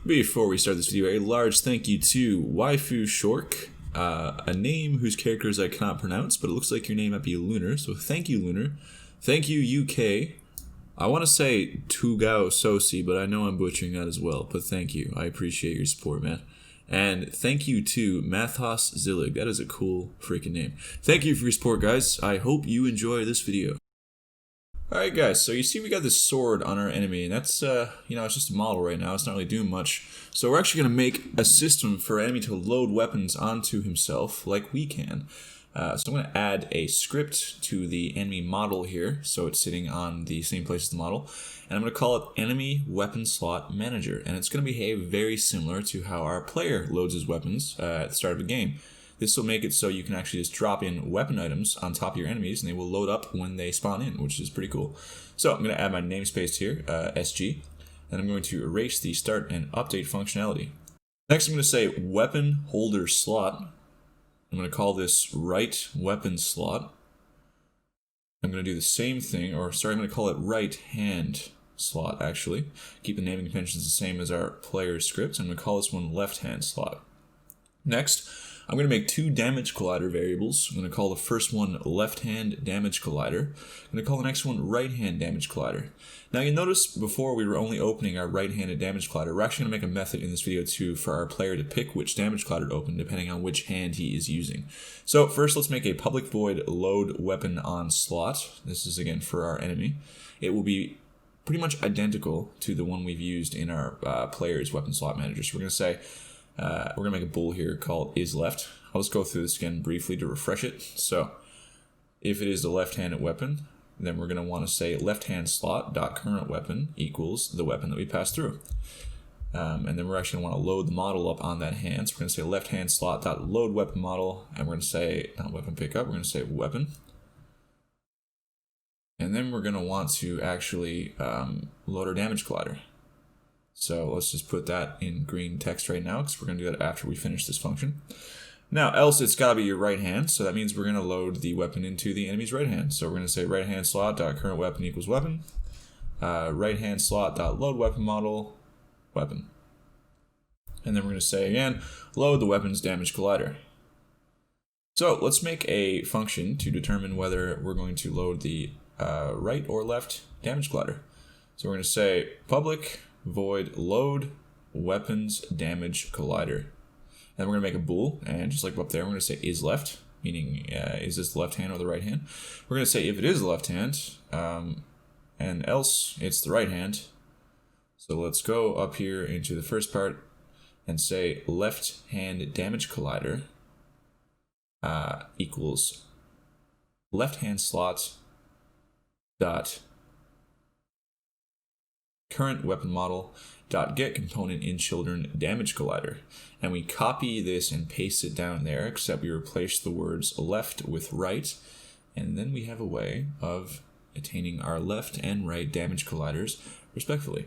Before we start this video, a large thank you to Waifu Shork, a name whose characters I cannot pronounce, but it looks like your name might be Lunar, so thank you, Lunar. Thank you, UK. I want to say Tugao Sosi, but I know I'm butchering that as well, but thank you. I appreciate your support, man. And thank you to Mathos Zillig. That is a cool freaking name. Thank you for your support, guys. I hope you enjoy this video. Alright guys, so you see we got this sword on our enemy, and that's, it's just a model right now, it's not really doing much. So we're actually going to make a system for our enemy to load weapons onto himself, like we can. So I'm going to add a script to the enemy model here, so it's sitting on the same place as the model. And I'm going to call it Enemy Weapon Slot Manager, and it's going to behave very similar to how our player loads his weapons at the start of a game. This will make it so you can actually just drop in weapon items on top of your enemies, and they will load up when they spawn in, which is pretty cool. So I'm going to add my namespace here, SG, and I'm going to erase the start and update functionality. Next, I'm going to say weapon holder slot. I'm going to call this right weapon slot. I'm going to do the same thing, I'm going to call it right hand slot, actually. Keep the naming conventions the same as our player script. I'm going to call this one left hand slot. Next, I'm going to make two damage collider variables. I'm going to call the first one left hand damage collider. I'm going to call the next one right hand damage collider. Now you notice before we were only opening our right handed damage collider. We're actually going to make a method in this video too for our player to pick which damage collider to open depending on which hand he is using. So first let's make a public void load weapon on slot. This is again for our enemy. It will be pretty much identical to the one we've used in our player's weapon slot manager. So we're going to say we're going to make a bool here called isLeft. I'll just go through this again briefly to refresh it. So if it is the left-handed weapon, then we're going to want to say left-hand slot.current weapon equals the weapon that we passed through. And then we're actually going to want to load the model up on that hand. So we're going to say left-hand slot.load weapon model, and we're going to say not weapon pickup, we're going to say weapon. And then we're going to want to actually load our damage collider. So let's just put that in green text right now because we're going to do that after we finish this function. Now, else it's got to be your right hand, so that means we're going to load the weapon into the enemy's right hand. So we're going to say right hand slot.current weapon equals weapon, right hand slot.load weapon model, weapon. And then we're going to say again, load the weapon's damage collider. So let's make a function to determine whether we're going to load the right or left damage collider. So we're going to say public void load weapons damage collider. And we're going to make a bool, and just like up there, we're going to say isLeft, meaning is this the left hand or the right hand? We're going to say if it is the left hand, and else it's the right hand. So let's go up here into the first part and say left hand damage collider equals left hand slot dot current weapon model dot get component in children damage collider, and we copy this and paste it down there, except we replace the words left with right, and then we have a way of attaining our left and right damage colliders respectively.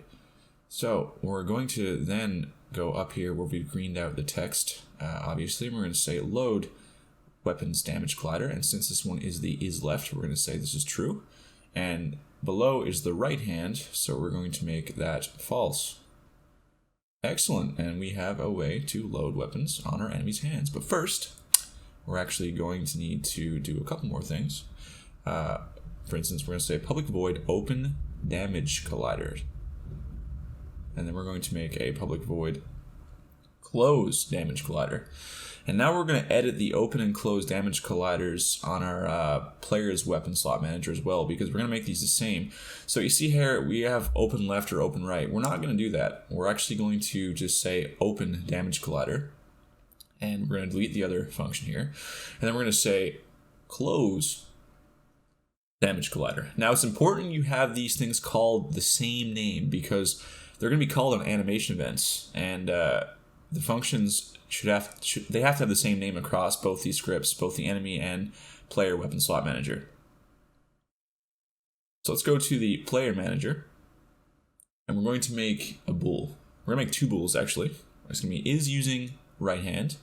So we're going to then go up here where we've greened out the text, obviously, and we're going to say load weapons damage collider, and since this one is the isLeft, we're going to say this is true, and below is the right hand, so we're going to make that false. Excellent, and we have a way to load weapons on our enemy's hands. But first, we're actually going to need to do a couple more things. For instance, we're going to say public void open damage collider. And then we're going to make a public void close damage collider. And now we're going to edit the open and close damage colliders on our player's weapon slot manager as well, because we're going to make these the same. So you see here, we have open left or open right. We're not going to do that. We're actually going to just say open damage collider, and we're going to delete the other function here. And then we're going to say close damage collider. Now it's important you have these things called the same name because they're going to be called on animation events, and the functions they have to have the same name across both these scripts, both the enemy and player weapon slot manager. So let's go to the player manager, and we're going to make a bool. We're going to make two bools actually. It's going to be is using right hand,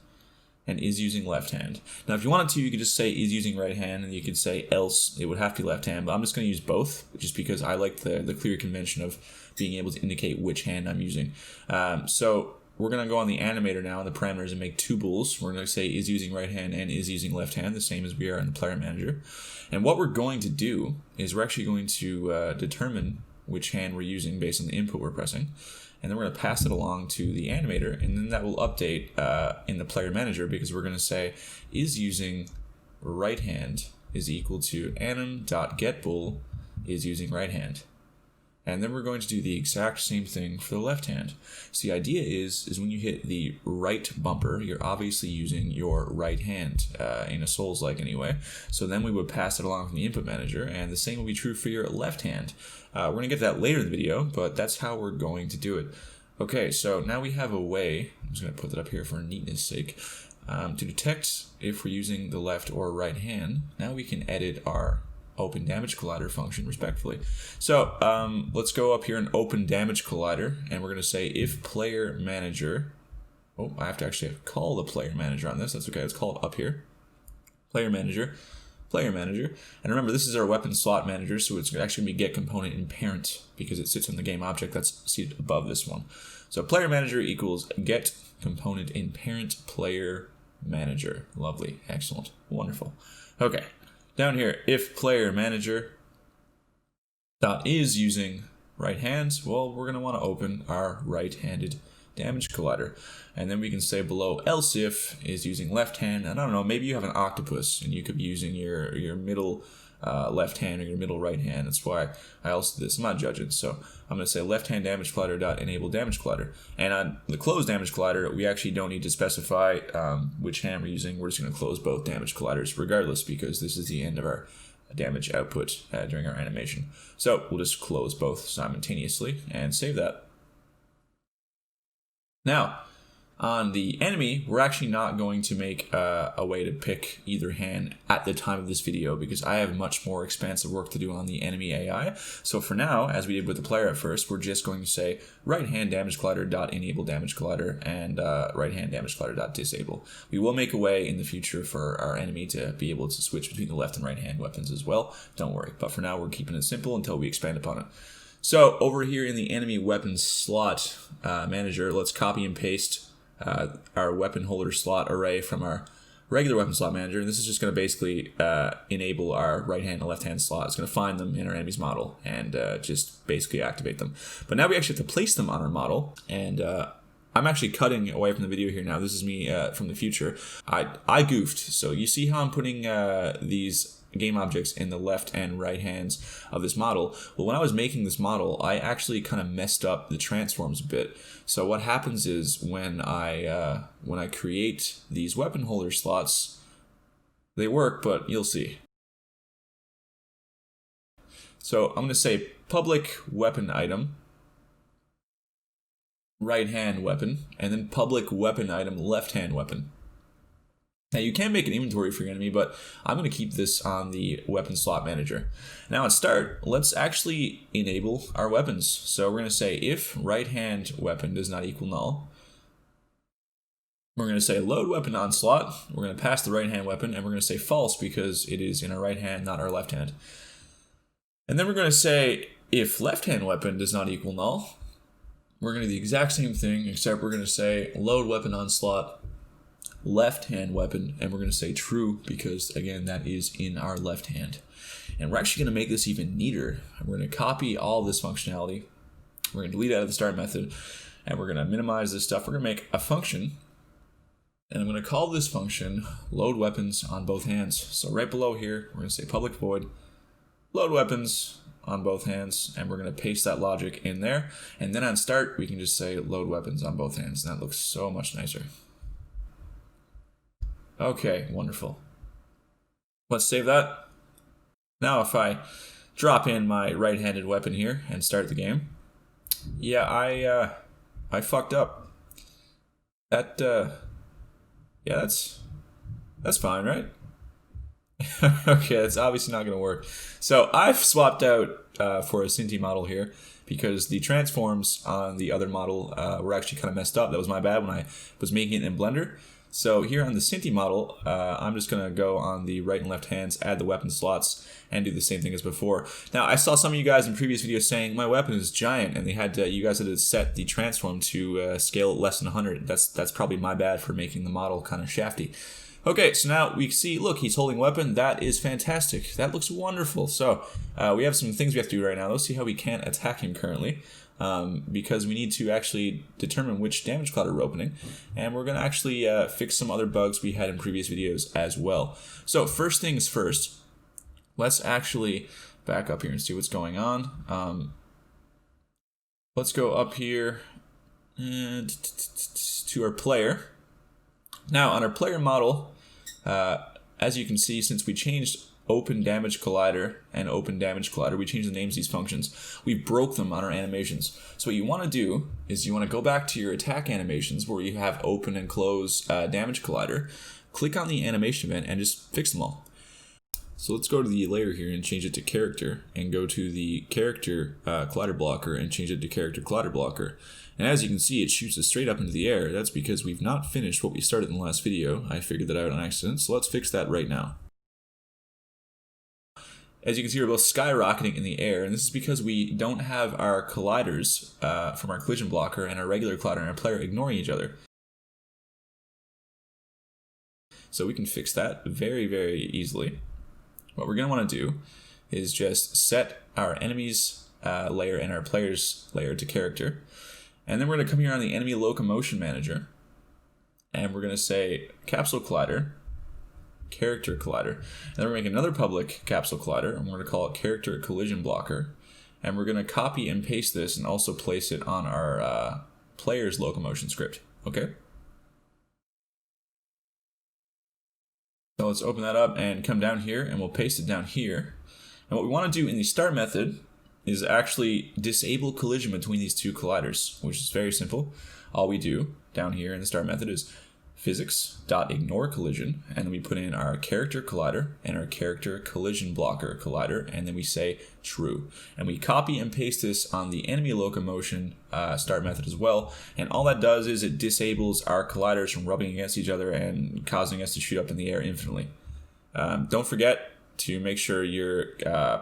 and is using left hand. Now, if you wanted to, you could just say is using right hand, and you could say else it would have to be left hand, but I'm just going to use both, just because I like the clear convention of being able to indicate which hand I'm using. So we're going to go on the animator now in the parameters and make two bools. We're going to say is using right hand and is using left hand, the same as we are in the player manager. And what we're going to do is we're actually going to determine which hand we're using based on the input we're pressing. And then we're going to pass it along to the animator, and then that will update in the player manager, because we're going to say is using right hand is equal to anim.getBool is using right hand. And then we're going to do the exact same thing for the left hand. So the idea is when you hit the right bumper, you're obviously using your right hand in a Souls-like anyway. So then we would pass it along from the input manager, and the same will be true for your left hand. We're going to get to that later in the video, but that's how we're going to do it. Okay, so now we have a way, I'm just going to put that up here for neatness sake, to detect if we're using the left or right hand. Now we can edit our open damage collider function respectively. So let's go up here and open damage collider, and we're going to say if player manager, I have to actually call the player manager on this. That's okay, let's call it up here. Player manager. And remember, this is our weapon slot manager, so it's actually going to be get component in parent, because it sits on the game object that's seated above this one. So player manager equals get component in parent player manager. Lovely, excellent, wonderful. Okay, down here, if player manager dot is using right hand, well, we're going to want to open our right-handed damage collider. And then we can say below else if is using left hand. And I don't know, maybe you have an octopus and you could be using your middle left hand or your middle right hand. That's why I also did this. I'm not judging. So I'm going to say left hand damage collider dot enable damage collider. And on the close damage collider, we actually don't need to specify which hand we're using. We're just going to close both damage colliders regardless, because this is the end of our damage output during our animation. So we'll just close both simultaneously and save that. Now, on the enemy, we're actually not going to make a way to pick either hand at the time of this video, because I have much more expansive work to do on the enemy AI. So for now, as we did with the player at first, we're just going to say right hand damage collider dot enable damage collider and right hand damage collider dot disable. We will make a way in the future for our enemy to be able to switch between the left and right hand weapons as well. Don't worry. But for now, we're keeping it simple until we expand upon it. So over here in the enemy weapon slot manager, let's copy and paste our weapon holder slot array from our regular weapon slot manager. And this is just going to basically enable our right hand and left hand slot. It's going to find them in our enemy's model and just basically activate them. But now we actually have to place them on our model. And I'm actually cutting away from the video here now. This is me from the future. I goofed. So you see how I'm putting these game objects in the left and right hands of this model. Well, when I was making this model, I actually kind of messed up the transforms a bit. So what happens is when I create these weapon holder slots, they work, but you'll see. So I'm going to say public weapon item, right hand weapon, and then public weapon item, left hand weapon. Now you can make an inventory for your enemy, but I'm going to keep this on the weapon slot manager. Now at start, let's actually enable our weapons. So we're going to say if right hand weapon does not equal null. We're going to say load weapon on slot. We're going to pass the right hand weapon, and we're going to say false because it is in our right hand, not our left hand. And then we're going to say if left hand weapon does not equal null. We're going to do the exact same thing, except we're going to say load weapon on slot, left hand weapon, and we're going to say true because again that is in our left hand. And we're actually going to make this even neater. We're going to copy all this functionality, we're going to delete out of the start method, and we're going to minimize this stuff. We're going to make a function, and I'm going to call this function load weapons on both hands. So right below here we're going to say public void load weapons on both hands, and we're going to paste that logic in there, and then on start we can just say load weapons on both hands, and that looks so much nicer. Okay, wonderful. Let's save that. Now if I drop in my right-handed weapon here and start the game, yeah, I fucked up. That yeah, that's fine, right? Okay, that's obviously not going to work. So I've swapped out for a Cinti model here because the transforms on the other model were actually kind of messed up. That was my bad when I was making it in Blender. So here on the Cinti model, I'm just going to go on the right and left hands, add the weapon slots, and do the same thing as before. Now, I saw some of you guys in previous videos saying my weapon is giant, and you guys had to set the transform to scale less than 100. That's probably my bad for making the model kind of shafty. Okay, so now we see, look, he's holding a weapon. That is fantastic. That looks wonderful. So we have some things we have to do right now. Let's see how we can't attack him currently. Because we need to actually determine which damage cloud we're opening, and we're going to actually fix some other bugs we had in previous videos as well. So first things first, let's actually back up here and see what's going on. Let's go up here and to our player. Now on our player model, as you can see, since we changed Open Damage Collider and Open Damage Collider, we changed the names of these functions. We broke them on our animations. So what you want to do is you want to go back to your attack animations where you have Open and Close Damage Collider, click on the animation event, and just fix them all. So let's go to the layer here and change it to Character, and go to the Character Collider Blocker and change it to Character Collider Blocker. And as you can see, it shoots us straight up into the air. That's because we've not finished what we started in the last video. I figured that out on accident, so let's fix that right now. As you can see, we're both skyrocketing in the air, and this is because we don't have our colliders from our collision blocker and our regular collider and our player ignoring each other. So we can fix that very, very easily. What we're going to want to do is just set our enemies layer and our players layer to character. And then we're going to come here on the enemy locomotion manager, and we're going to say capsule collider, character collider, and then we're going to make another public capsule collider, and we're going to call it character collision blocker, and we're going to copy and paste this and also place it on our player's locomotion script. Okay, so let's open that up and come down here, and we'll paste it down here. And what we want to do in the start method is actually disable collision between these two colliders, which is very simple. All we do down here in the start method is physics.ignore collision, and then we put in our character collider and our character collision blocker collider, and then we say true. And we copy and paste this on the enemy locomotion start method as well, and all that does is it disables our colliders from rubbing against each other and causing us to shoot up in the air infinitely. Don't forget to make sure your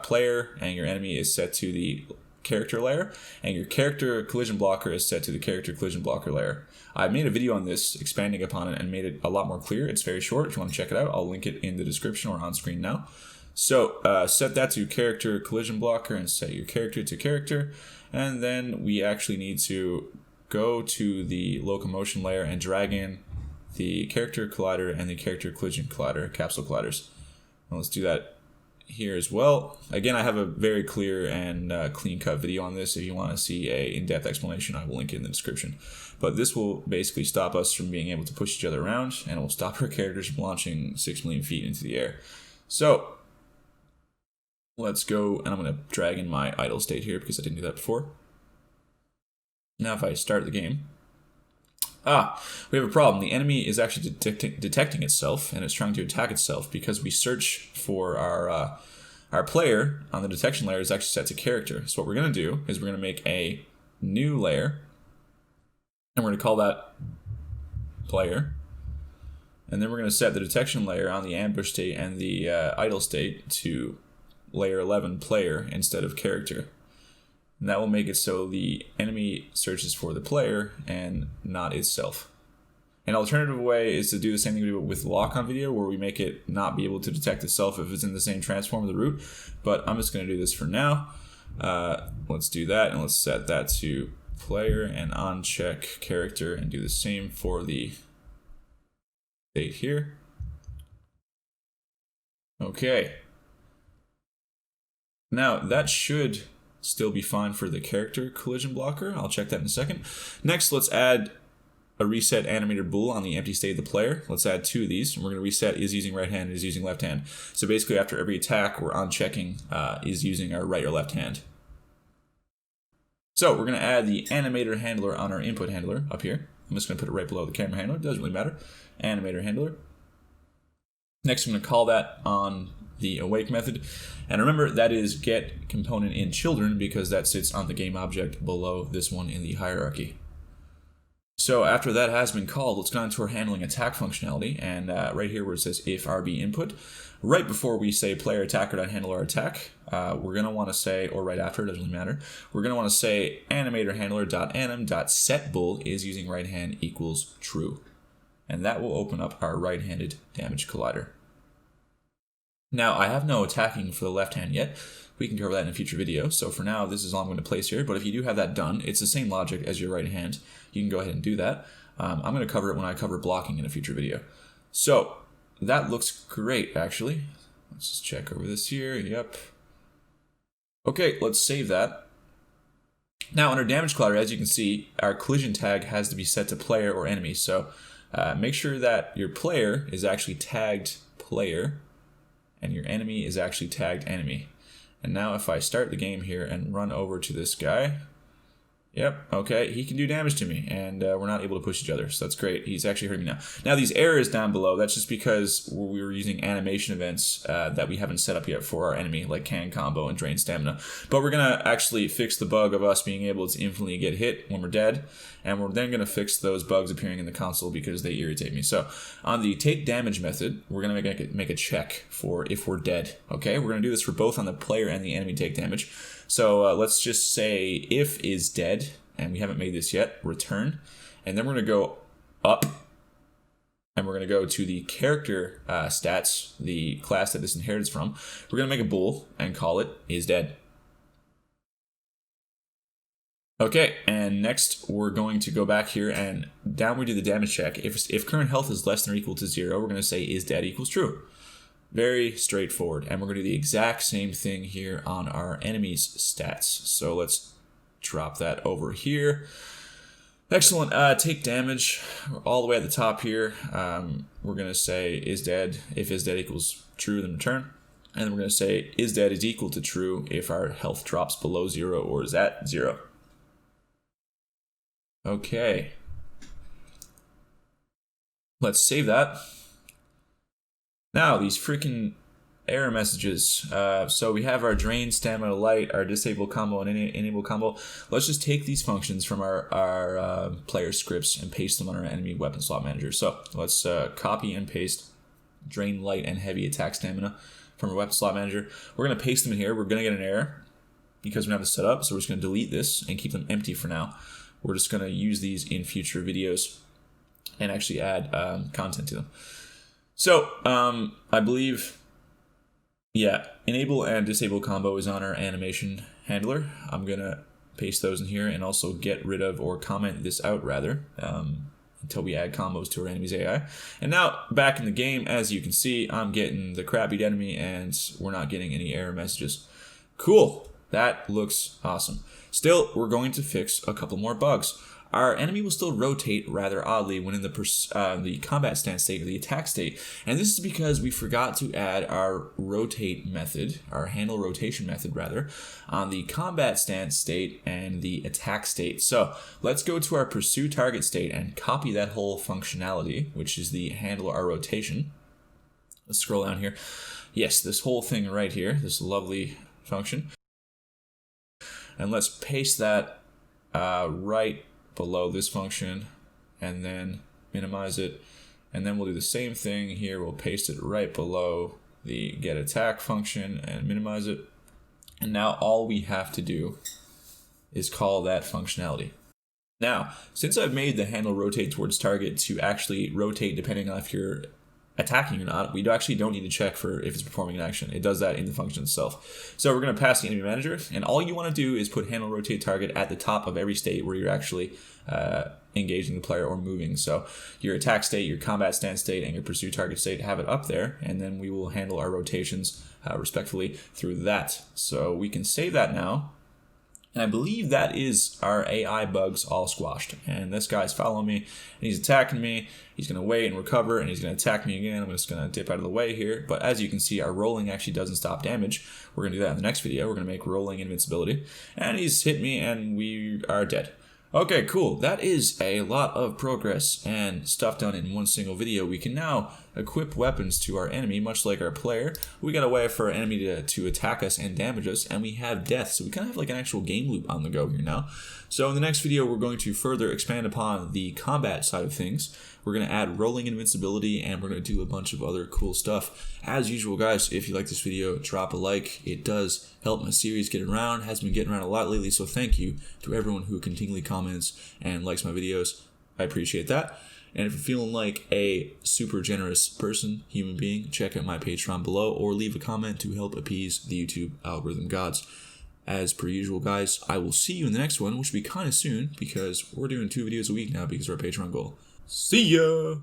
player and your enemy is set to the character layer, and your character collision blocker is set to the character collision blocker layer. I made a video on this expanding upon it and made it a lot more clear. It's very short. If you want to check it out, I'll link it in the description or on screen now. So set that to character collision blocker and set your character to character, and then we actually need to go to the locomotion layer and drag in the character collider and the character collision collider capsule colliders. And let's do that here as well. Again, I have a very clear and clean-cut video on this. If you want to see a in-depth explanation, I will link it in the description. But this will basically stop us from being able to push each other around, and it will stop our characters from launching 6 million feet into the air. So let's go, and I'm going to drag in my idle state here because I didn't do that before. Now if I start the game, we have a problem. The enemy is actually detecting itself, and it's trying to attack itself because we search for our player on the detection layer is actually set to character. So what we're going to do is we're going to make a new layer, and we're going to call that player. And then we're going to set the detection layer on the ambush state and the idle state to layer 11 player instead of character. And that will make it so the enemy searches for the player and not itself. An alternative way is to do the same thing we do with the lock-on video, where we make it not be able to detect itself if it's in the same transform of the root. But I'm just going to do this for now. Let's do that, and let's set that to player and on-check character, and do the same for the state here. Okay. Now, that should still be fine for the character collision blocker. I'll check that in a second. Next, let's add a reset animator bool on the empty state of the player. Let's add 2 of these. And we're going to reset is using right hand, is using left hand. So basically, after every attack, we're on checking is using our right or left hand. So we're going to add the animator handler on our input handler up here. I'm just going to put it right below the camera handler. It doesn't really matter. Animator handler. Next, I'm going to call that on the awake method, and remember that is get component in children because that sits on the game object below this one in the hierarchy. So after that has been called, let's go into our handling attack functionality, and right here where it says if RB input, right before we say player attacker.handle our attack, we're going to want to say, or right after, it doesn't really matter, we're going to want to say animator handler.anim.setBool is using right hand equals true. And that will open up our right-handed damage collider. Now, I have no attacking for the left hand yet. We can cover that in a future video. So for now, this is all I'm going to place here. But if you do have that done, it's the same logic as your right hand. You can go ahead and do that. I'm going to cover it when I cover blocking in a future video. So that looks great, actually. Let's just check over this here. Yep. Okay, let's save that. Now, under damage collider, as you can see, our collision tag has to be set to player or enemy. So make sure that your player is actually tagged player and your enemy is actually tagged enemy. And now if I start the game here and run over to this guy, yep, okay, he can do damage to me, and we're not able to push each other, so that's great. He's actually hurting me now. Now these errors down below, that's just because we were using animation events that we haven't set up yet for our enemy, like can combo and drain stamina. But we're going to actually fix the bug of us being able to infinitely get hit when we're dead, and we're then going to fix those bugs appearing in the console because they irritate me. So on the take damage method, we're going to make a check for if we're dead, okay? We're going to do this for both on the player and the enemy take damage. So let's just say if is dead, and we haven't made this yet, return. And then we're going to go up, and we're going to go to the character stats, the class that this inherits from. We're going to make a bool and call it is dead. Okay, and next we're going to go back here and down we do the damage check. If current health is less than or equal to 0, we're going to say is dead equals true. Very straightforward. And we're going to do the exact same thing here on our enemy's stats. So let's drop that over here. Excellent. Take damage. We're all the way at the top here. We're going to say is dead. If is dead equals true, then return. And then we're going to say is dead is equal to true if our health drops below 0 or is at 0. Okay. Let's save that. Now, these freaking error messages. So we have our drain, stamina, light, our disable combo, and enable combo. Let's just take these functions from our player scripts and paste them on our enemy weapon slot manager. So let's copy and paste drain, light, and heavy attack stamina from our weapon slot manager. We're going to paste them in here. We're going to get an error because we don't have this set up. So we're just going to delete this and keep them empty for now. We're just going to use these in future videos and actually add content to them. So I believe, yeah, enable and disable combo is on our animation handler. I'm going to paste those in here and also get rid of or comment this out rather until we add combos to our enemy's AI. And now back in the game, as you can see, I'm getting the crap beat enemy and we're not getting any error messages. Cool. That looks awesome. Still, we're going to fix a couple more bugs. Our enemy will still rotate rather oddly when in the combat stance state or the attack state. And this is because we forgot to add our rotate method, our handle rotation method rather, on the combat stance state and the attack state. So let's go to our pursue target state and copy that whole functionality, which is the handle our rotation. Let's scroll down here. Yes, this whole thing right here, this lovely function. And let's paste that right below this function and then minimize it. And then we'll do the same thing here. We'll paste it right below the get attack function and minimize it. And now all we have to do is call that functionality. Now, since I've made the handle rotate towards target to actually rotate depending on if you're attacking or not, we actually don't need to check for if it's performing an action. It does that in the function itself. So we're going to pass the enemy manager, and all you want to do is put handle rotate target at the top of every state where you're actually engaging the player or moving. So your attack state, your combat stance state, and your pursue target state, have it up there, and then we will handle our rotations respectfully through that. So we can save that now. And I believe that is our AI bugs all squashed. And this guy's following me, and he's attacking me. He's going to wait and recover, and he's going to attack me again. I'm just going to dip out of the way here. But as you can see, our rolling actually doesn't stop damage. We're going to do that in the next video. We're going to make rolling invincibility. And he's hit me, and we are dead. Okay, cool. That is a lot of progress and stuff done in one single video. We can now equip weapons to our enemy, much like our player. We got a way for our enemy to attack us and damage us, and we have death. So we kind of have like an actual game loop on the go here now. So in the next video, we're going to further expand upon the combat side of things. We're going to add rolling invincibility, and we're going to do a bunch of other cool stuff. As usual, guys, if you like this video, drop a like. It does help my series get around. Has been getting around a lot lately, so thank you to everyone who continually comments and likes my videos. I appreciate that. And if you're feeling like a super generous person, human being, check out my Patreon below or leave a comment to help appease the YouTube algorithm gods. As per usual, guys, I will see you in the next one, which will be kind of soon because we're doing 2 videos a week now because of our Patreon goal. See ya!